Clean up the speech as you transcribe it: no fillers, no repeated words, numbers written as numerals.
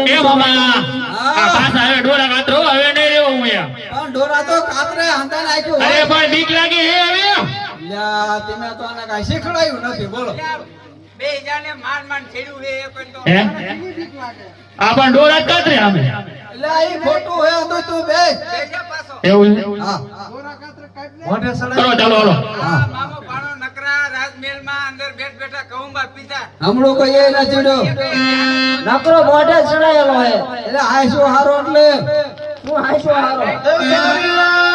એ મામા આ પાછા હવે ડોરા કાતરો હવે નહીં રેવો હું યાર પણ ડોરા તો કાતરે હંતા નાખ્યું અરે પણ બીક લાગે હે હવે લ્યા તમે તો આને કાઈ શીખડાયું નથી બોલો બે જાને માન છેડ્યું હે એ પણ તો હે આ પણ ડોરા જ કાતરે અમે એટલે ઈ ખોટું હે તો તું બે બેજા પાછો એવું હા ડોરા કાતરે કાઢ મોઢે કરો સડાય ચાલો હાલો મામો ભાણો નકરા રાજમહેલ માં અંદર બેઠ બેઠા કહુંબા પીતા હમણો કોઈ એ ના ચડ્યો નકરો મોઢે ચડાયેલો હે એટલે હાઈસો હારો એટલે હું હાઈસો હારો